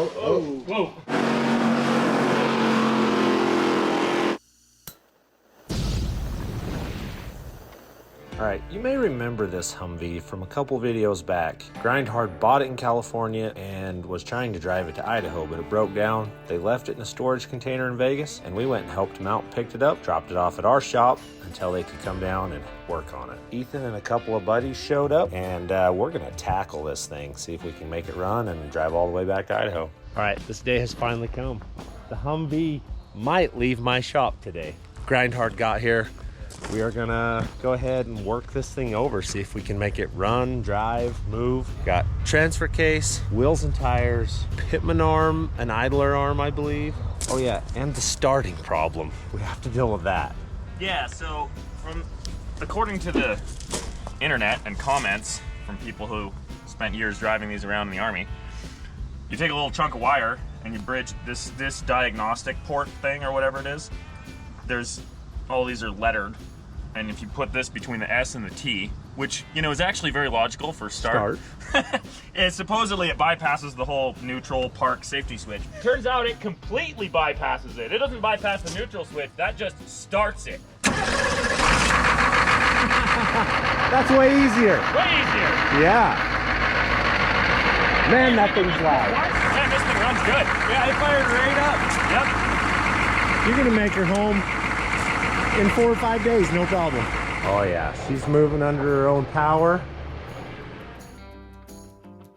Whoa. Alright, you may remember this Humvee from a couple videos back. Grindhard bought it in California and was trying to drive it to Idaho, but it broke down. They left it in a storage container in Vegas, and we went and helped them out, picked it up, dropped it off at our shop until they could come down and work on it. Ethan and a couple of buddies showed up, and we're gonna tackle this thing, see if we can make it run and drive all the way back to Idaho. Alright, this day has finally come. The Humvee might leave my shop today. Grindhard got here. We are gonna go ahead and work this thing over, see if we can make it run, drive, move. Got transfer case, wheels and tires, pitman arm, an idler arm, I believe. Oh yeah, and the starting problem. We have to deal with that. Yeah, so according to the internet and comments from people who spent years driving these around in the Army, you take a little chunk of wire and you bridge this diagnostic port thing or whatever it is. All these are lettered, and if you put this between the S and the T, which, you know, is actually very logical for start. Supposedly it bypasses the whole neutral park safety switch. Turns out it completely bypasses it. It doesn't bypass the neutral switch, that just starts it. That's way easier. Way easier. Yeah. Man, that thing's loud. Man, this thing runs good. Yeah, it fired right up. Yep. You're gonna make her home in 4 or 5 days, no problem. Oh yeah, she's moving under her own power.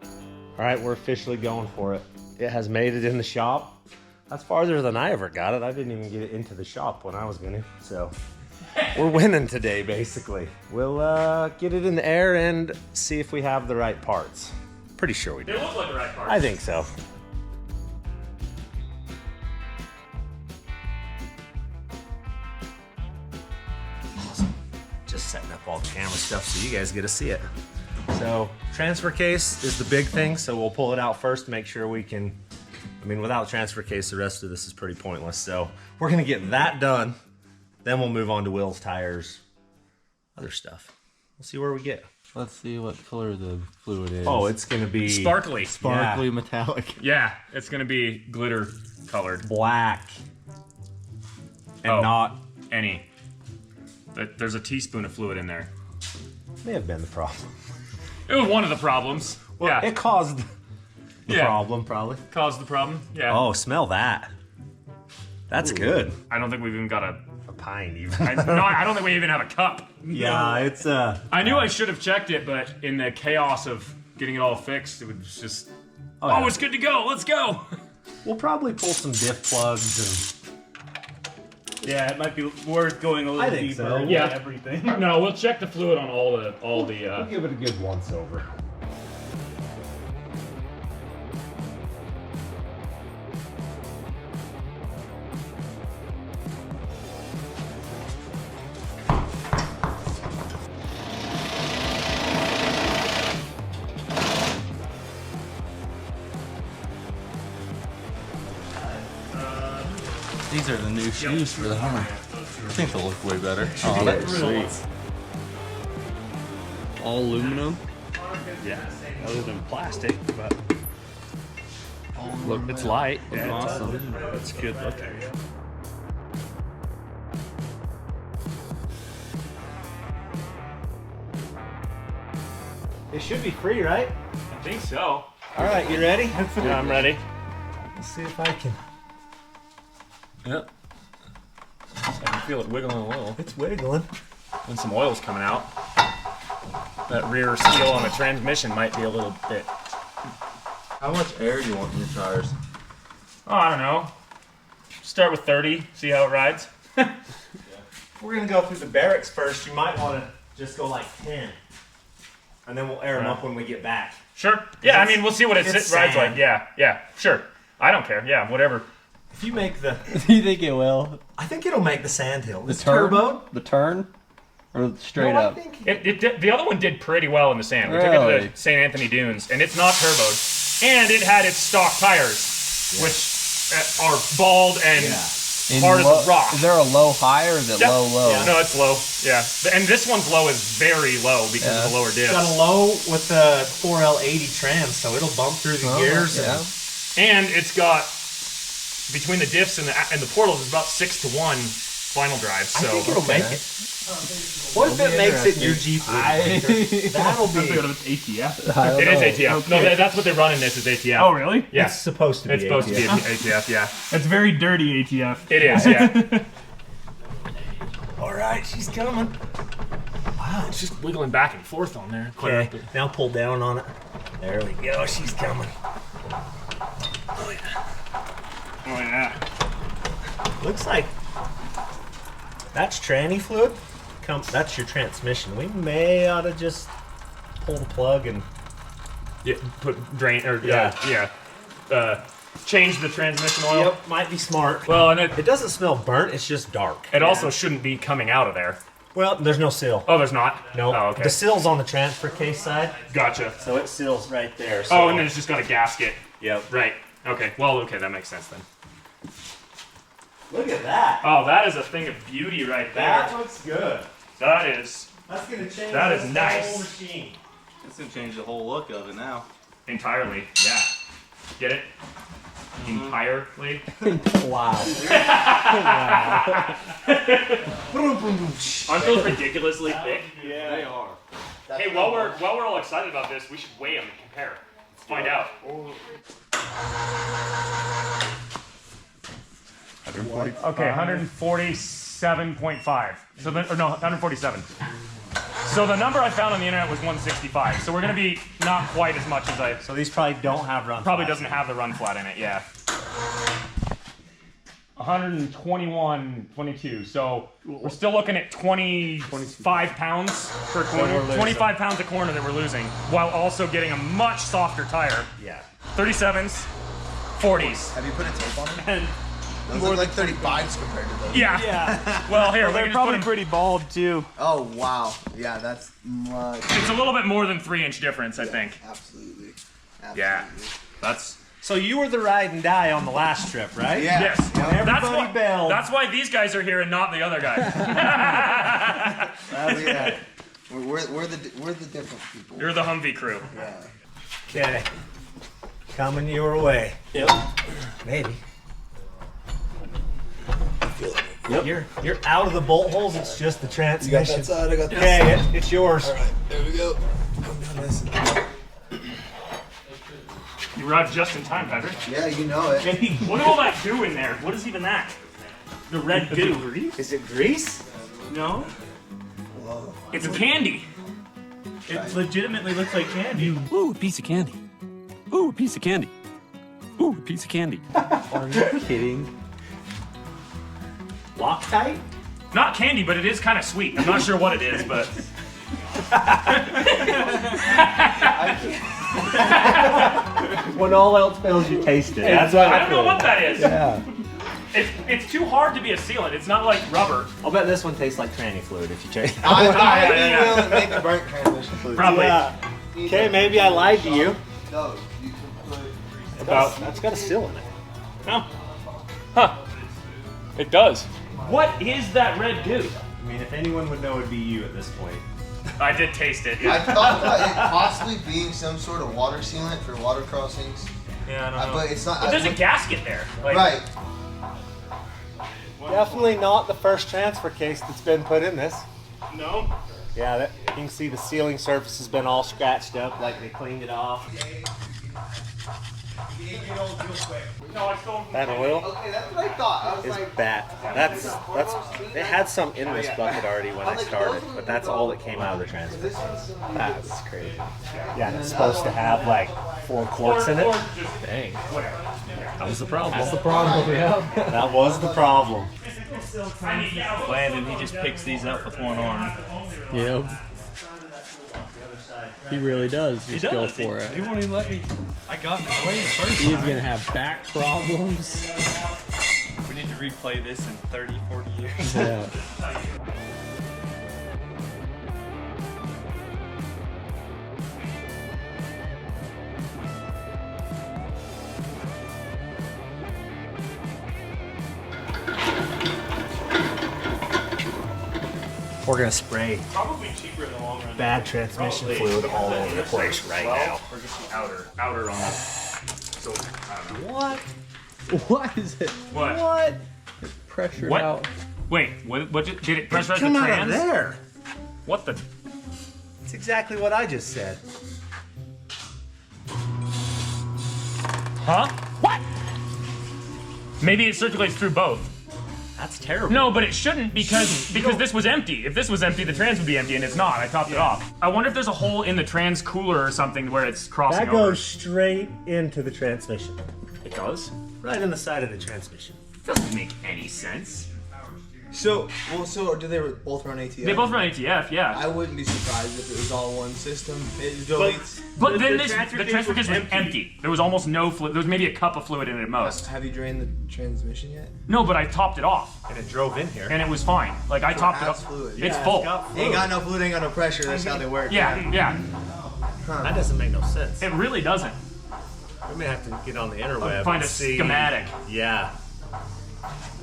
All right, we're officially going for it. It has made it in the shop. That's farther than I ever got it. I didn't even get it into the shop when I was gonna, so. We're winning today, basically. We'll get it in the air and see if we have the right parts. Pretty sure we do. They look like the right parts. I think so. Just setting up all the camera stuff so you guys get to see it. So transfer case is the big thing, so we'll pull it out first to make sure we can, I mean, without transfer case, the rest of this is pretty pointless. So we're gonna get that done, then we'll move on to wheels, tires, other stuff. We'll see where we get. Let's see what color the fluid is. Oh, it's gonna be Sparkly. Sparkly metallic. Yeah, it's gonna be glitter colored. black and not. Any. There's a teaspoon of fluid in there. May have been the problem. It was one of the problems. Well, yeah. it caused the problem, probably. Caused the problem. Yeah. Oh, smell that. That's good. I don't think we've even got a Pine even. I don't think we even have a cup. Yeah, it's I knew I should have checked it, but in the chaos of getting it all fixed, it was just. yeah. It's good to go. Let's go. We'll probably pull some diff plugs and. Yeah, it might be worth going a little think deeper. so. With Yeah. everything. No, we'll check the fluid on all the. We'll give it a good once over. These are the new shoes for the Hummer. I think they'll look way better. Oh, that's sweet. all aluminum. Yeah. Other than plastic, but Look, it's light. Looking awesome. It's good looking. It should be free, right? I think so. All right, you ready? Yeah, I'm ready. Let's see if I can. Yep. I can feel it wiggling a little. It's wiggling. And some oil's coming out. That rear seal on the transmission might be a little bit. How much air do you want in your tires? Oh, I don't know. Start with 30, see how it rides. We're gonna go through the barracks first. You might want to just go like 10, and then we'll air them up when we get back. Sure. Yeah, I mean, we'll see what it it's rides sand. like. Yeah, sure. I don't care. Yeah, whatever. If you make the, Do you think it will? I think it'll make the sand hill. It's turn? turbo. The turn? Or straight No, I up? think The other one did pretty well in the sand. We took it Really? to St. Anthony Dunes, and it's not turboed. And it had its stock tires, which are bald and hard as a rock. Is there a low high or is it Yeah. low? Yeah. No, it's low. Yeah. And this one's low is very low because of the lower diff. It's got a low with the 4L80 tram, so it'll bump through the gears. Yeah. And And it's got, between the diffs and the portals, it's about 6-to-1 final drive. So I think it'll make it. What if it makes it your Jeep? That'll be. It's ATF. it is ATF. No, that's what they run in this is ATF. Oh, really? Yeah. It's supposed to be. It's supposed to be ATF, yeah. It's very dirty ATF. It is, yeah. All right, she's coming. Wow, it's just wiggling back and forth on there. Okay, now pull down on it. There we go. She's coming. Oh, yeah. Looks like that's tranny fluid. That's your transmission. We may ought to just pull the plug and Put drain or change the transmission oil. Yep, might be smart. Well, and It doesn't smell burnt. It's just dark. it also shouldn't be coming out of there. Well, there's no seal. Oh, there's not. No. Oh, okay. The seal's on the transfer case side, Gotcha. so it seals right there. So. Oh, and then it's just got a gasket. Yep. Right. Okay. Well, okay, that makes sense then. Look at that. Oh, that is a thing of beauty right there. That looks good. That is That's gonna change. That is this nice. whole machine. It's gonna change the whole look of it now. entirely. Yeah. Get it? Entirely. Wow. Aren't those ridiculously thick? Yeah, They are. Hey, while we're all excited about this, we should weigh them and compare. Let's find out. 140. Okay, 147.5. So then, or no, 147. So the number I found on the internet was 165. So we're gonna be not quite as much as I. So these probably don't have run. Probably flats. doesn't have the run flat in it. Yeah. 121, 22. So we're still looking at 25 pounds per corner. 25 pounds a corner that we're losing, while also getting a much softer tire. Yeah. 37s, 40s. Have you put a tape on them? And Those look like 35s compared to those. yeah. Yeah. Well, here, They're let me just put probably them. pretty bald too. Oh, wow. Yeah, that's much. It's a little bit more than 3-inch difference, I think. Absolutely. Yeah. That's. So you were the ride and die on the last trip, right? Yeah. Yes. Everybody That's why, bailed. that's why these guys are here and not the other guys. Yeah. We're the different people. You're the Humvee crew. Yeah. Okay. Coming your way. Yep. Maybe. Yep. You're out of the bolt holes. It's just the transmission. side, I got that Okay, it's yours. Alright, there we go. I'm doing this. You arrived just in time, Patrick. Yeah, you know it. Look at all that goo in there. What is even that? The red goo. Is it grease? No. Whoa. It's a candy. It legitimately looks like candy. Ooh, a piece of candy. Ooh, a piece of candy. Ooh, a piece of candy. Are you kidding? Loctite? Not candy, but it is kind of sweet. I'm not sure what it is, but. When all else fails, you taste it. That's what I don't know what that is. Yeah. It's too hard to be a sealant. It's not like rubber. I'll bet this one tastes like tranny fluid if you taste it. I yeah. will make a burnt transmission fluid. Probably. Okay, maybe I lied to you. No, you can put. That's got a seal in it. No. Huh. It does. What is that red goo? I mean, if anyone would know, it'd be you at this point. I did taste it. I Yeah. thought about it possibly being some sort of water sealant for water crossings, Yeah, I don't know. but it's not. But there's a gasket there. Like, Right. Definitely not the first transfer case that's been put in this. No. Yeah, you can see the sealing surface has been all scratched up, like they cleaned it off. No, I stole. That oil Okay, that's what I thought. I was is like, bad. That's they had some in this bucket already when I started, but that's all that came out of the transfer. this one's That's crazy. Yeah, and it's supposed to have like 4 quarts in it. Dang. That was the problem. That's the problem, yeah. That was the problem. Landon, he just picks these up with one arm. Yep. He really does just go for it. He won't even let me. I got in his way the first He's time. gonna have back problems. We need to replay this in 30, 40 years. Yeah. We're gonna spray Probably cheaper in the long run. bad transmission fluid all over the place right now. Or just the outer on the So, I don't know. What? What is it? What? What? Pressured What? out. Wait, what did it pressurize the Come out of trans? there. What the? It's exactly what I just said. Huh? What? Maybe it circulates through both. That's terrible. No, but it shouldn't because this was empty. If this was empty, the trans would be empty, and it's not. I topped it off. I wonder if there's a hole in the trans cooler or something where it's crossing That over. goes straight into the transmission. It does? Right in the side of the transmission. Doesn't make any sense. So do they both run ATF? They both run ATF, yeah. I wouldn't be surprised if it was all one system. It deletes. But then the the transfer transfer case case was was empty. There was almost no fluid. There was maybe a cup of fluid in it at most. Have you drained the transmission yet? No, but I topped it off, And it drove in here. and it was fine. Like, I topped it has off. fluid. It's Yeah, full. it's got Ain't got no fluid, ain't got no pressure. That's how they work. Yeah, yeah. That doesn't make no sense. It really doesn't. We may have to get on the interweb Find and a see. schematic. Yeah.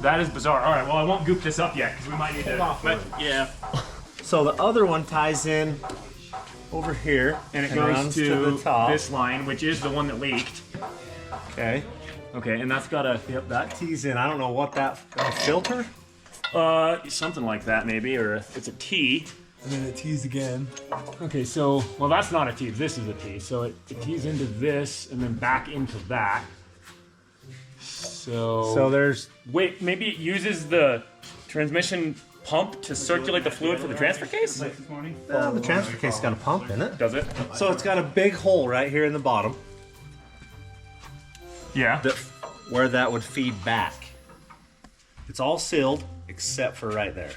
That is bizarre. All right, well, I won't goop this up yet, because we might need to. Yeah. So the other one ties in over here And it runs goes to the top. this line, which is the one that leaked. Okay. Okay, and that's got a That tees in. I don't know what that a filter. something like that maybe, or it's a T. And then it teased again. Okay, so well, that's not a T. This is a T. So it tees into this and then back into that. So there's wait, maybe it uses the transmission pump to circulate the fluid for the transfer case. the transfer case got a pump in it. Does it? So it's got a big hole right here in the bottom Yeah. where that would feed back. It's all sealed except for right there.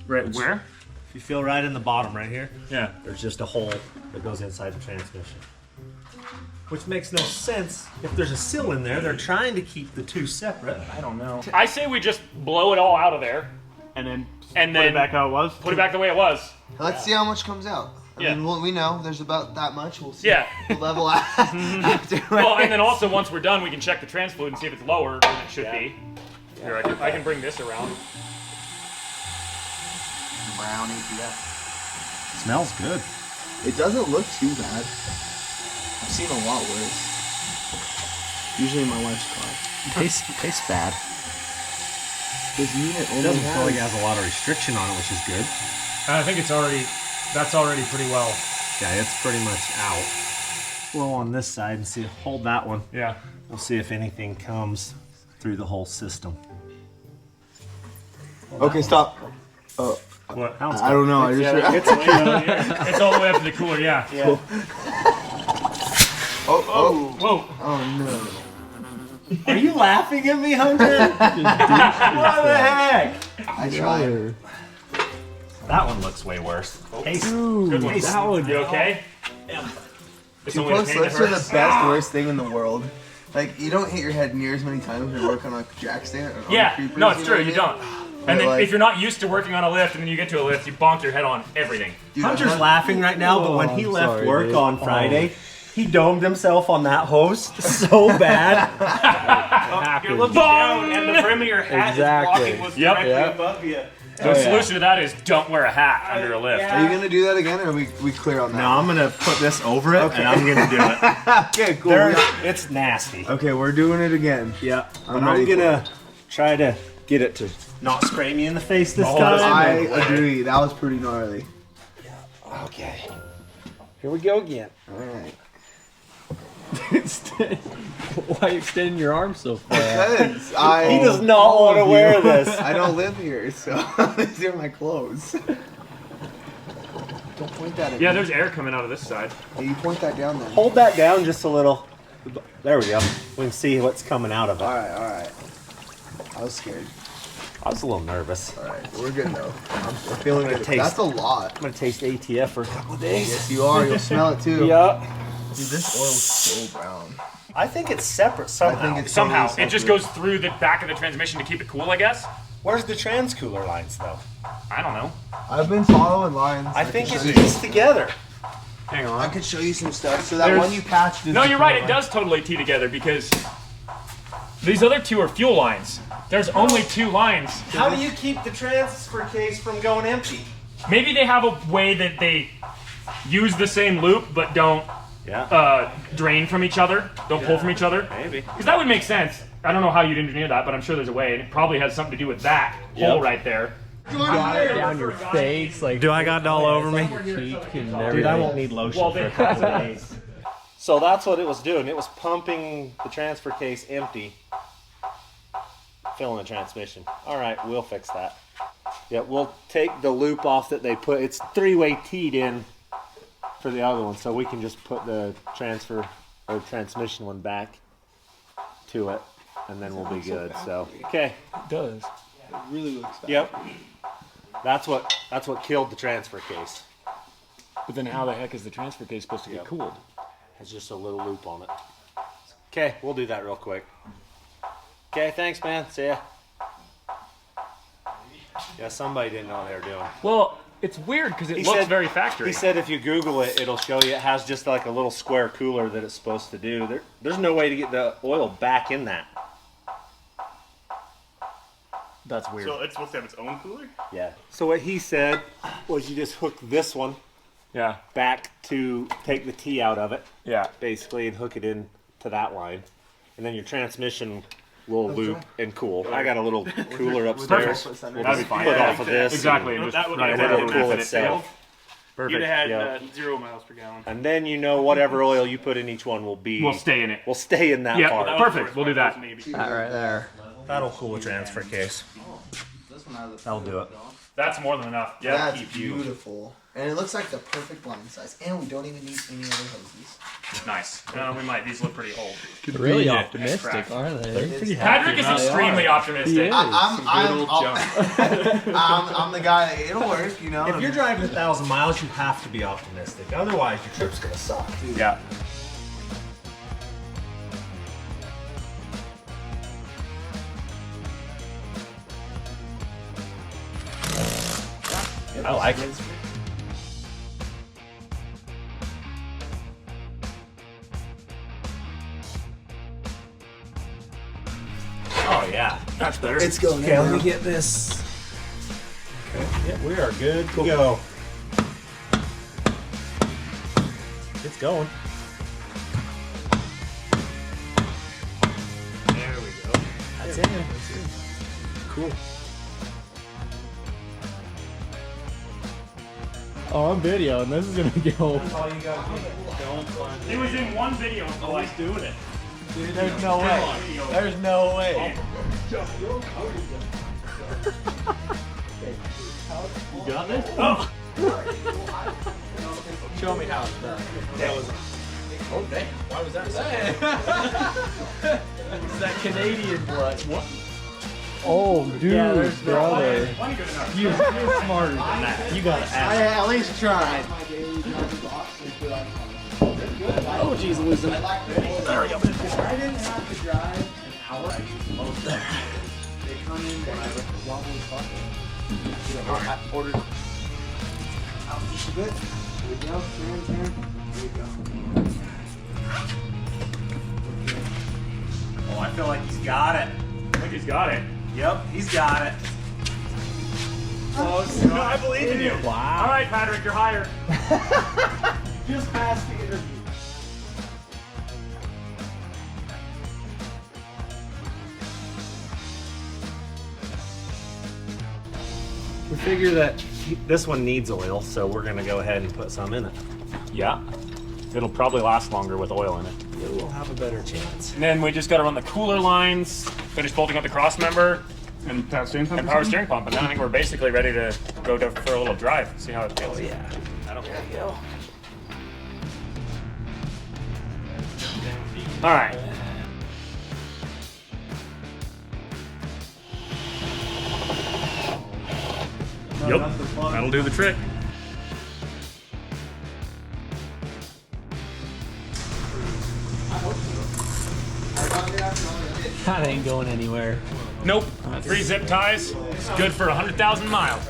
Right where? If you feel right in the bottom right here, Yeah. there's just a hole that goes inside the transmission. Which makes no sense. If there's a sill in there, they're trying to keep the two separate. I don't know. I say we just blow it all out of there And then and put then it back how it was. put it back the way it was. Let's see how much comes out. I Yeah. mean, we know there's about that much. We'll see. Yeah. The level after. Well, and then also once we're done, we can check the trans fluid and see if it's lower than it should be. Here, I can bring this around. Brown ATF. Smells good. It doesn't look too bad. I've seen a lot worse. Usually in my wife's car. Tastes bad. This unit It only doesn't feel like it has. has a lot of restriction on it, which is good. I think that's already pretty well. Yeah, it's pretty much out. Blow on this side and see. Hold that one. Yeah. We'll see if anything comes through the whole system. Okay, stop. What? Sounds I don't know. I just. It's all the way up to the cooler, yeah. Oh, Whoa. oh no. Are you laughing at me, Hunter? What the heck? I tried. That one looks way worse. Taste. Good one. That one. You okay? It's Two only a post pain that slips are the hurts. best, worst thing in the world. Like, you don't hit your head near as many times when you work on a jack stand. Or on Yeah, creepers, no, it's know true, what I you mean? don't. And then like- if you're not used to working on a lift and then you get to a lift, you bonk your head on everything. Dude, Hunter's laughing right now, but when he left work on Friday, he domed himself on that hose so bad. You're looking down and the brim of your hat Exactly. is blocking what's Yep. directly above you. The solution to that is don't wear a hat under a lift. Are you gonna do that again, or are we clear on that? No, I'm gonna put this over it, and I'm gonna do it. Okay, cool. It's nasty. Okay, we're doing it again. Yeah, but I'm I'm ready for gonna try to get it to not spray me in the face this Oh, time. I agree. That was pretty gnarly. Okay. Here we go again. All right. Why are you extending your arm so far? Because He does not want to wear this. I don't live here, so these are my clothes. Don't point that at Yeah, me. there's air coming out of this side. Yeah, you point that down then. Hold that down just a little. There we go. We can see what's coming out of it. Alright, alright. I was scared. I was a little nervous. Alright, we're good though. I'm feeling good. taste. That's a lot. I'm gonna taste ATF for a couple of days. Yes, you are. You'll smell it too. Yeah. Dude, this oil's so brown. I think it's separate somehow. I think it's Somehow, totally it just separate. goes through the back of the transmission to keep it cool, I guess. Where's the trans cooler lines though? I don't know. I've been following lines. I think can it's show you- pieced together. Hang I on. could show you some stuff. So that There's- one you patched is No, the you're right. cooler It does totally tee together because these other two are fuel lines. There's only two lines. How do you keep the transfer case from going empty? Maybe they have a way that they use the same loop but don't drain from each other, don't pull from each other. Maybe. Because that would make sense. I don't know how you'd engineer that, but I'm sure there's a way, and it probably has something to do with that hole right there. Got it down your face, like. Do I got it all over me? Cheek and Dude, everything. I won't need lotion for a couple of days. So that's what it was doing. It was pumping the transfer case empty, filling the transmission. All right, we'll fix that. Yeah, we'll take the loop off that they put. It's three-way teed in for the other one, so we can just put the transfer or transmission one back to it, and then we'll be good. So okay. It does. It really looks bad. Yep. That's what killed the transfer case. But then how the heck is the transfer case supposed to get cooled? It's just a little loop on it. Okay, we'll do that real quick. Okay, thanks, man. See ya. Yeah, somebody didn't know what they were doing. Well, it's weird because it looks very factory. He said if you Google it, it'll show you it has just like a little square cooler that it's supposed to do. There's no way to get the oil back in that. That's weird. So it's supposed to have its own cooler? Yeah. So what he said was you just hook this one Yeah. back to take the T out of it, Yeah. basically, and hook it in to that line. And then your transmission will loop and cool. I got a little cooler upstairs. Perfect. We'll That'd just be fine. put Yeah, off of this. Exactly. And just That would run be it better over it'll and cool fit itself. Perfect. You'd have had Yeah. 0 miles per gallon. And then you know whatever oil you put in each one will be. We'll stay in it. Will stay in that Yeah, part. perfect. We'll do that. Maybe. That right there. That'll cool a transfer case. That'll do it. That's more than enough. Yeah. That's Keep you. beautiful. And it looks like the perfect blind size. And we don't even need any other hoses. Nice. We might. These look pretty old. Really optimistic, aren't they? Patrick is extremely optimistic. I'm the guy. It'll work, you know. If you're driving 1,000 miles, you have to be optimistic. Otherwise, your trip's gonna suck. Yeah. I like it. Oh yeah, that's better. It's going Okay, in let now. me get this. Okay, yeah, we are good to go. It's going. There we go. That's it. Cool. Oh, I'm videoing. This is gonna go. He was in one video. Oh, he's doing it. There's no way. There's no way. You got this? Oh. Show me how it's done. Oh, dang. Why was that so? It's that Canadian blood. What? Oh, dude, brother. You're smarter than that. You gotta ask. I at least tried. Oh, jeez, Louisa. There we go. I didn't have to drive an hour. I used most there. They come in wobbly fucking. I ordered. Out just a bit. Here we go. Turn. Here we go. Oh, I feel like he's got it. I think he's got it. Yep, he's got it. Close. No, I believe in you. Wow. All right, Patrick, you're hired. Just passed the interview. We figure that this one needs oil, so we're gonna go ahead and put some in it. Yeah. It'll probably last longer with oil in it. It will have a better chance. And then we just got to run the cooler lines, finish bolting up the cross member, And power steering pump? and power steering pump. And then I think we're basically ready to go for a little drive, see how it feels. Oh yeah, that'll go. All right. Yep, that'll do the trick. That ain't going anywhere. Nope. 3 zip ties. It's good for 100,000 miles.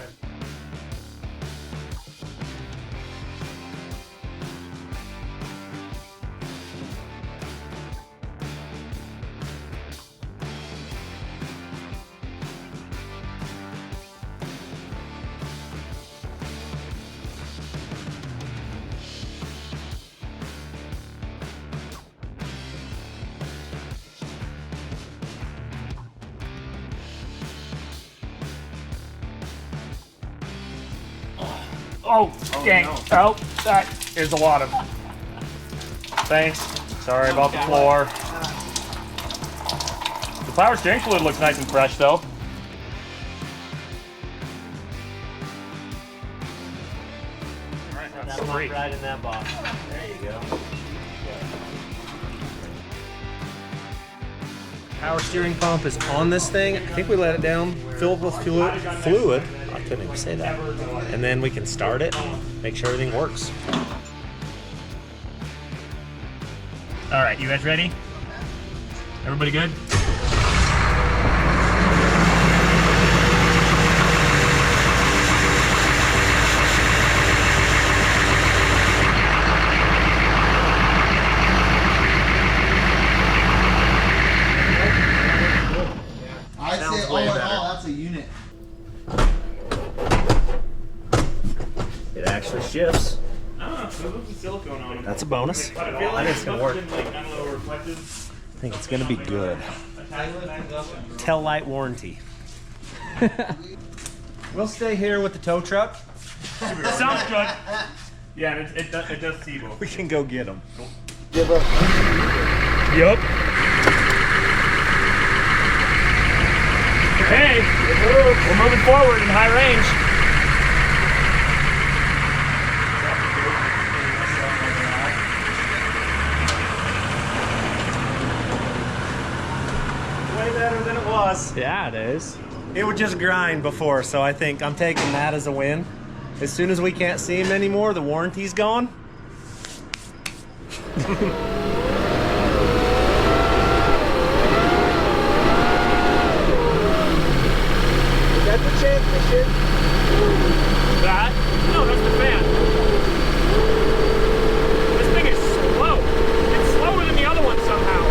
Oh, dang. No. Oh, that is a lot of. Thanks. Sorry about the floor. The power steering fluid looks nice and fresh, though. Alright, that's great. Right in that box. There you go. Power steering pump is on this thing. I think we let it down, filled with fluid. I couldn't even say that. And then we can start it, make sure everything works. All right, you guys ready? Everybody good? I'd say all in all, that's a unit. It actually shifts. Oh, so there's some silicone on them. That's a bonus. I feel I think it's gonna work. I I think it's gonna be good. Tail light warranty. We'll stay here with the tow truck. Sounds good. Yeah, it does see both. We can go get them. Yup. Hey, we're moving forward in high range. Way better than it was. Yeah, it is. It would just grind before, so I think I'm taking that as a win. As soon as we can't see him anymore, the warranty's gone. Is that the transmission? That? No, that's the fan. This thing is slow. It's slower than the other one somehow.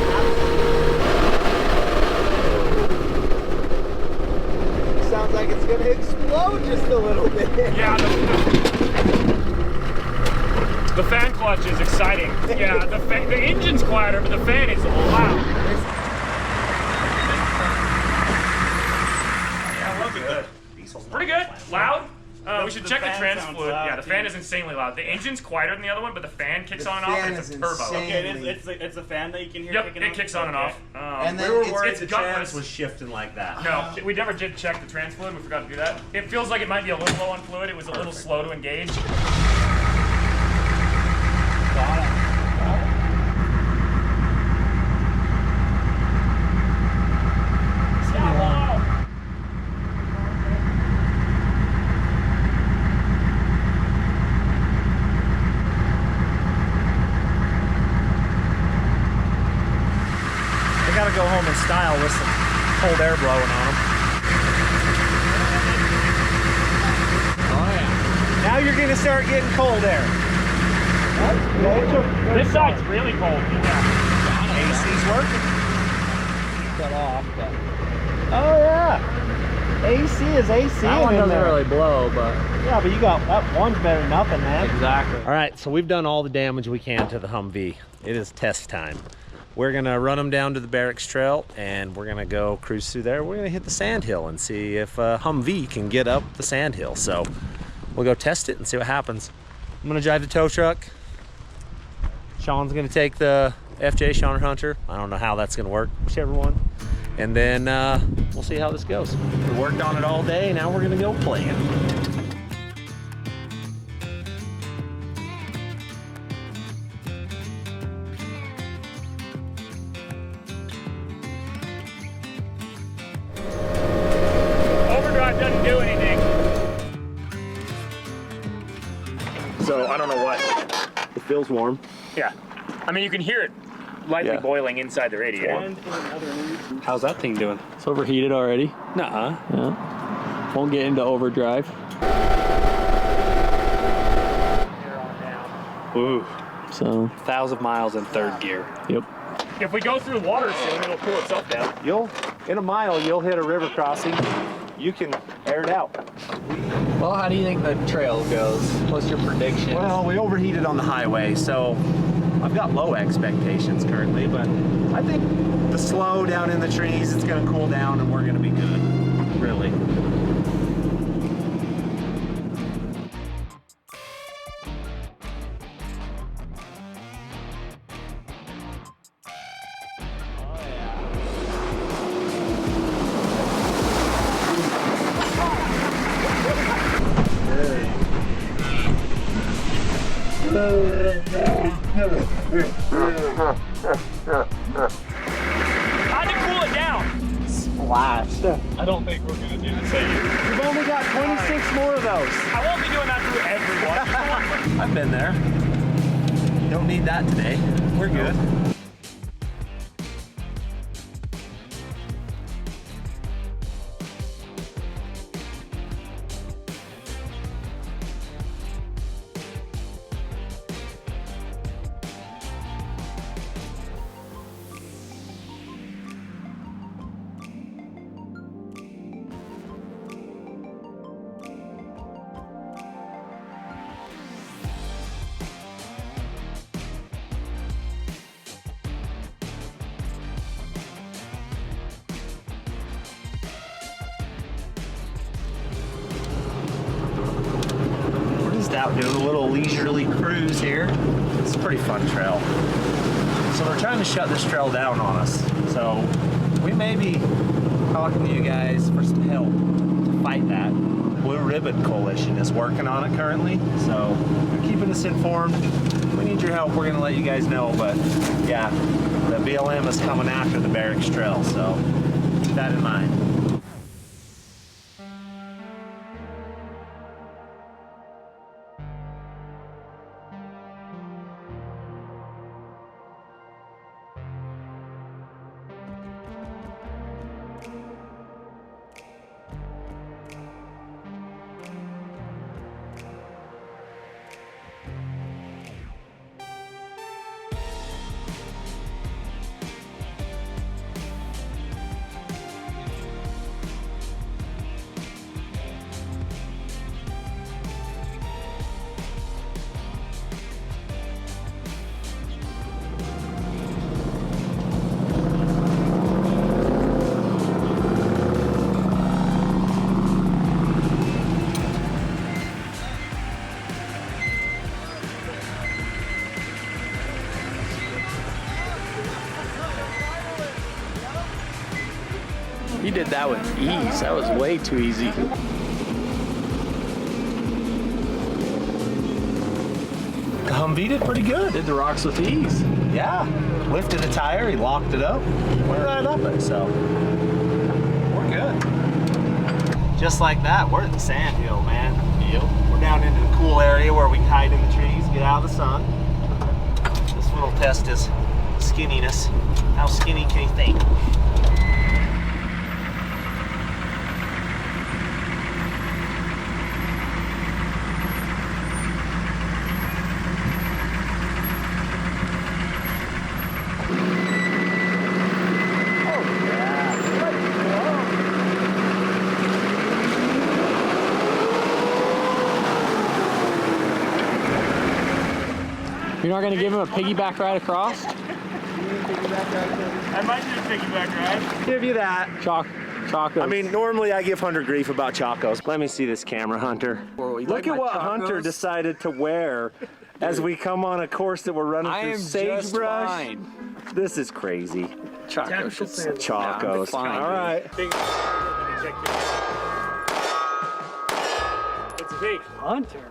Sounds like it's gonna explode just a little bit. Yeah, the fan clutch is exciting. Yeah, the engine's quieter, but the fan is loud. Pretty good. Loud. We should check the trans fluid. Yeah, the fan is insanely loud. The engine's quieter than the other one, but the fan kicks on and off. And it's a turbo. Okay, it's a fan that you can hear. Yep, kicking it on? kicks on and off. And then We were it's worried the gutless. trans was shifting like that. No, we never did check the trans fluid. We forgot to do that. It feels like it might be a little low on fluid. It was a little slow to engage. I gotta go home in style with some cold air blowing on them. Oh yeah. Now you're gonna start getting cold air. This side's really cold. Yeah. AC's working. Cut off, but Oh yeah. AC is AC. that one doesn't really blow, but Yeah, but you got that one's better than nothing, man. exactly. All right, so we've done all the damage we can to the Humvee. It is test time. We're gonna run them down to the Barracks Trail and we're gonna go cruise through there. We're gonna hit the sand hill and see if Humvee can get up the sand hill. So we'll go test it and see what happens. I'm gonna drive the tow truck. Sean's gonna take the FJ Sean Hunter. I don't know how that's gonna work, whichever one. And then we'll see how this goes. We worked on it all day, now we're gonna go play it. Overdrive doesn't do anything. So I don't know what. It feels warm. Yeah. I mean, you can hear it lightly boiling inside the radiator. How's that thing doing? It's overheated already. Nuh-uh. Yeah. Won't get into overdrive. Ooh. So 1,000 miles in third gear. yep. If we go through water soon, it'll cool itself down. In a mile, you'll hit a river crossing. You can air it out. Well, how do you think the trail goes? What's your prediction? Well, we overheated on the highway, so I've got low expectations currently, but I think the slow down in the trees, it's gonna cool down and we're gonna be good, really. How'd you cool it down? Splashed. I don't think we're gonna do the same. We've only got 26 more of those. I won't be doing that to everyone. I've been there. Don't need that today. We're good. Out doing a little leisurely cruise here. It's a pretty fun trail. So they're trying to shut this trail down on us. So we may be talking to you guys for some help to fight that. Blue Ribbon Coalition is working on it currently. So they're keeping us informed. If we need your help, we're gonna let you guys know. But yeah, the BLM is coming after the Barracks Trail. So keep that in mind. You did that with ease. That was way too easy. The Humvee did pretty good. Did the rocks with ease. Yeah, lifted a tire, he locked it up, went right up it, so we're good. Just like that, we're at the sand hill, man. Yep. We're down into the cool area where we can hide in the trees, get out of the sun. This little test is skinniness. How skinny can you think? You're not going to give him a piggyback ride across? I might do a piggyback ride. Give you that. Chocos. I mean, normally I give Hunter grief about Chacos. Let me see this camera, Hunter. Look at what Hunter decided to wear as we come on a course that we're running through sagebrush. This is crazy. Chacos. Chacos. Fine, all right. It's big. Hunter.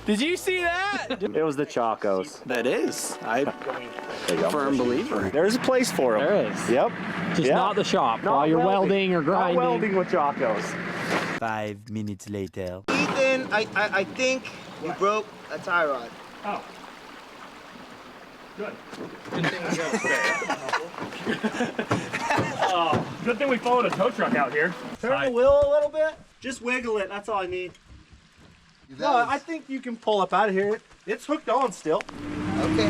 Did you see that? It was the Chacos. That is. I'm a firm believer. There's a place for them. There is. Yep. Just not the shop Not while you're welding or grinding. Not welding with Chacos. 5 minutes later. Ethan, I think you broke a tie rod. Oh. Good. Good thing we followed a tow truck out here. Turn the wheel a little bit. Just wiggle it. That's all I need. No, I think you can pull up out of here. It's hooked on still. Okay.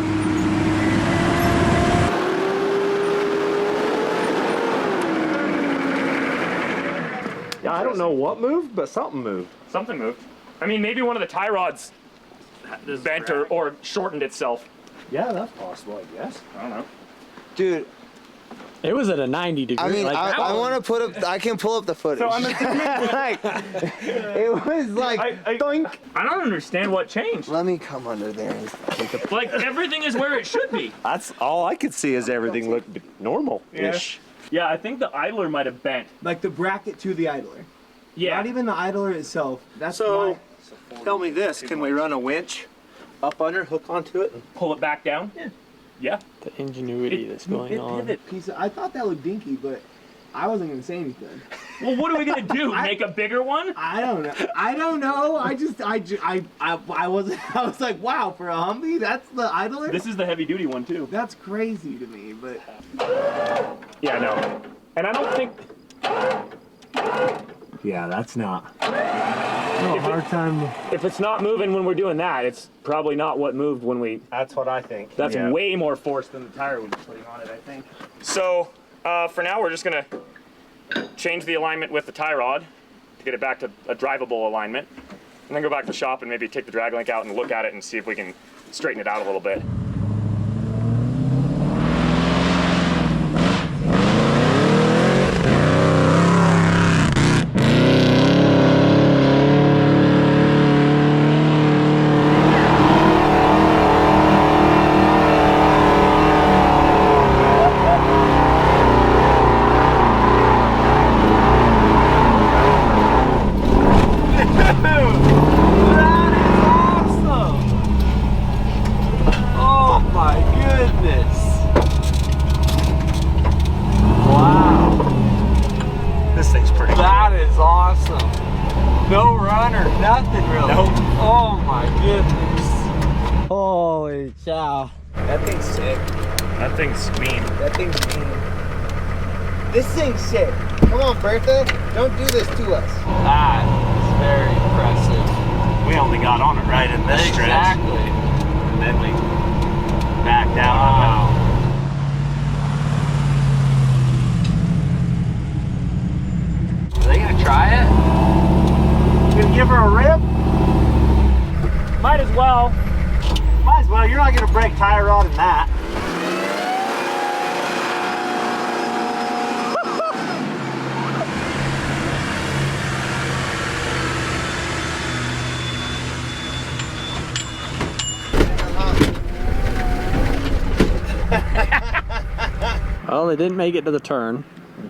Yeah, I don't know what moved, but something moved. Something moved. I mean, maybe one of the tie rods bent or shortened itself. Yeah, that's possible, I guess. I don't know. Dude, It was at a 90 degree. I mean, like, I want to put up, I can pull up the footage. So I'm assuming, like, it was like, doink. I don't understand what changed. Let me come under there and take a Like, everything is where it should be. That's all I could see is everything looked normal-ish. Yeah, I think the idler might have bent. Like the bracket to the idler. Yeah. Not even the idler itself. That's So, why. tell me this, can we run a winch up under, hook onto it, and pull it back down. Yeah. The ingenuity that's going on. I thought that looked dinky, but I wasn't gonna say anything. Well, what are we gonna do? Make a bigger one? I don't know. I was like, wow, for a Humvee, that's the idler. This is the heavy duty one too. That's crazy to me, but Yeah, no. And I don't think. yeah, that's not. If it's not moving when we're doing that, it's probably not what moved when we. That's what I think. That's Yeah. way more force than the tire was putting on it, I think. So, for now, we're just gonna change the alignment with the tie rod to get it back to a drivable alignment, and then go back to the shop and maybe take the drag link out and look at it and see if we can straighten it out a little bit. No runner, nothing really. Nope. Oh my goodness. Holy cow. that thing's sick. That thing's mean. That thing's mean. This thing's sick. Come on, Bertha. Don't do this to us. That is very impressive. We only got on it right in this stretch. Exactly. And then we backed out. Wow. Are they gonna try it? Gonna give her a rip? Might as well. Might as well. You're not gonna break tie rod in that. Well, they didn't make it to the turn.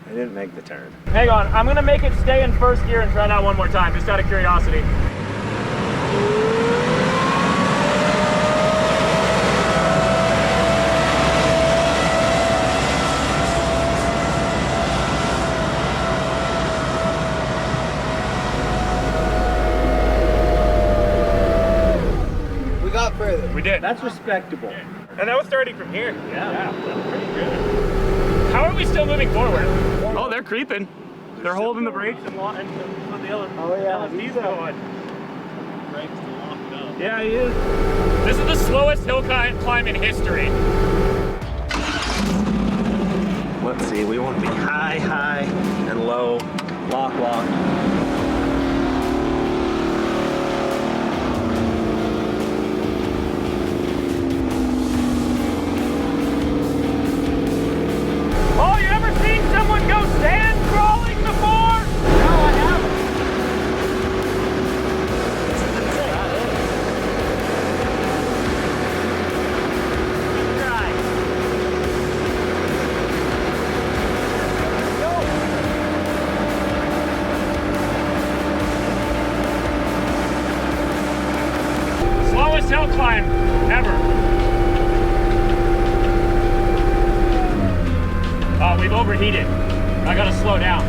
They didn't make the turn. Hang on, I'm gonna make it stay in first gear and try it out one more time, just out of curiosity. We got further. We did. That's respectable. And that was starting from here. Yeah, that was pretty good. How are we still moving forward? Oh, they're creeping. They're holding the brakes and put the other. Oh yeah, he's going. Brakes locked up. Yeah, he is. This is the slowest hill climb in history. Let's see. We want to be high, high, and low. Lock, lock. Oh, you ever seen someone go sand crawling before? No, I haven't. Slowest hill climb ever. We've overheated. I gotta slow down.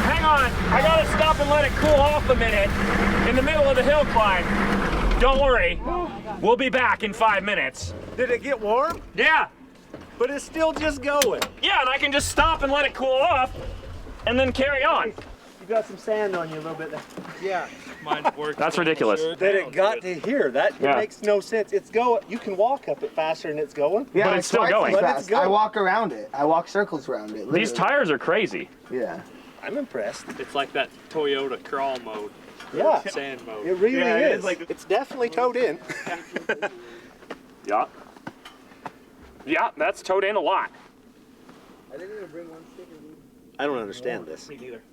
Hang on, I gotta stop and let it cool off a minute in the middle of the hill climb. Don't worry, we'll be back in 5 minutes. Did it get warm? Yeah. But it's still just going. Yeah, and I can just stop and let it cool off and then carry on. You got some sand on you a little bit there. Yeah. Mine works. That's ridiculous. That it got to here. That Yeah. makes no sense. It's going. You can walk up it faster than it's going. Yeah, But it's still going. But But it's going. I walk around it. I walk circles around it. These literally. tires are crazy. Yeah. I'm impressed. It's like that Toyota crawl mode. Yeah. Sand mode. It really Yeah, it is. is like- It's definitely towed in. Yeah. Yeah, that's towed in a lot. I didn't even bring one sticker. I don't understand this.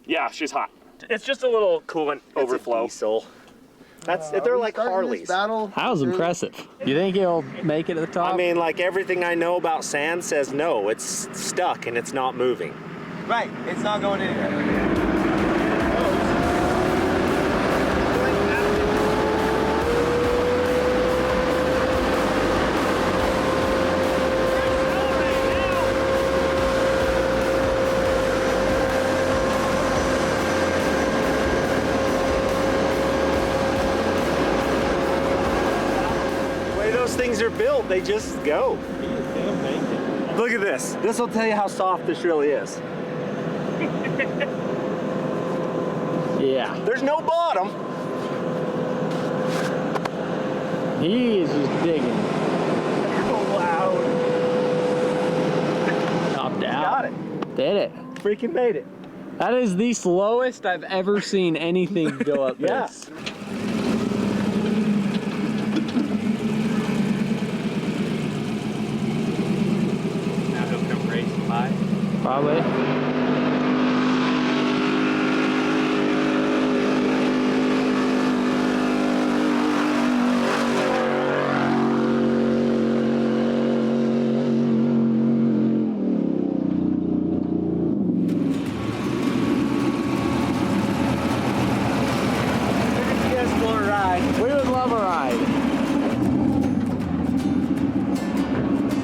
Yeah, she's hot. It's just a little coolant overflow. It's a diesel. they're like Harleys. Battle. That was impressive. You think it'll make it to the top? I mean, like everything I know about sand says no, it's stuck and it's not moving. Right, it's not going anywhere. Things are built, they just go. Look at this. This will tell you how soft this really is. Yeah. There's no bottom. He is just digging. Oh, wow. Topped out. Got it. Did it. Freaking made it. That is the slowest I've ever seen anything go up Yeah. this. Probably. We would love a ride.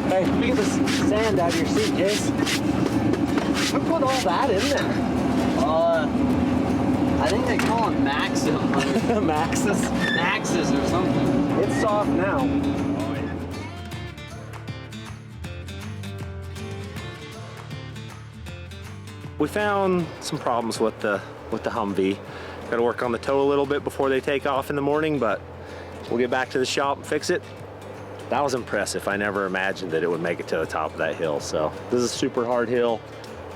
Hey, get the sand out of your seat, Jace. Who put all that in there? I think they call it Maxim. Maxis. Maxis or something. It's soft now. We found some problems with the Humvee. Got to work on the toe a little bit before they take off in the morning, but we'll get back to the shop and fix it. That was impressive. I never imagined that it would make it to the top of that hill. So this is a super hard hill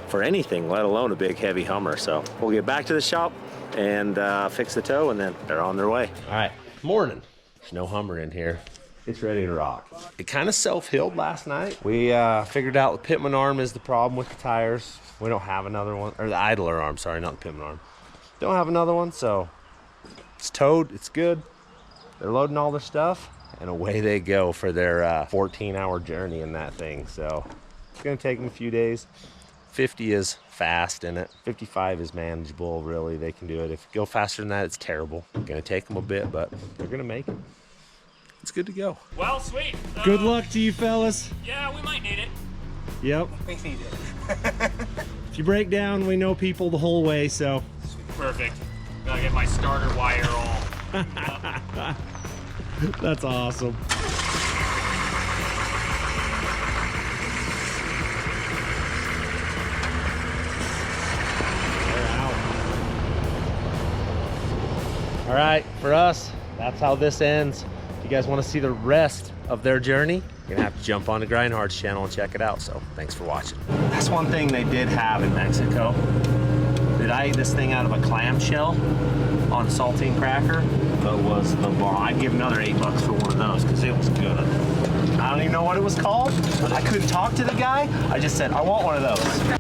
for anything, let alone a big heavy Hummer. So we'll get back to the shop and fix the toe, and then they're on their way. All right, morning. There's no Hummer in here. It's ready to rock. It kind of self-healed last night. We figured out the pitman arm is the problem with the tires. We don't have another one, or the idler arm, sorry, not the pitman arm. Don't have another one, so it's towed, it's good. They're loading all their stuff, and away they go for their 14-hour journey in that thing. So it's gonna take them a few days. 50 is fast in it. 55 is manageable, really. They can do it. If you go faster than that, it's terrible. It's gonna take them a bit, but they're gonna make it. It's good to go. Well, sweet. Good luck to you fellas. Yeah, we might need it. Yep. We need it. If you break down, we know people the whole way, so. Perfect. Gotta get my starter wire all. That's awesome. All right, for us, that's how this ends. If you guys want to see the rest of their journey, you're gonna have to jump on the Grindhard's channel and check it out. So thanks for watching. That's one thing they did have in Mexico. Did I eat this thing out of a clamshell on a saltine cracker? That was the bomb. I'd give another $8 for one of those because it was good. I don't even know what it was called. I couldn't talk to the guy. I just said, I want one of those.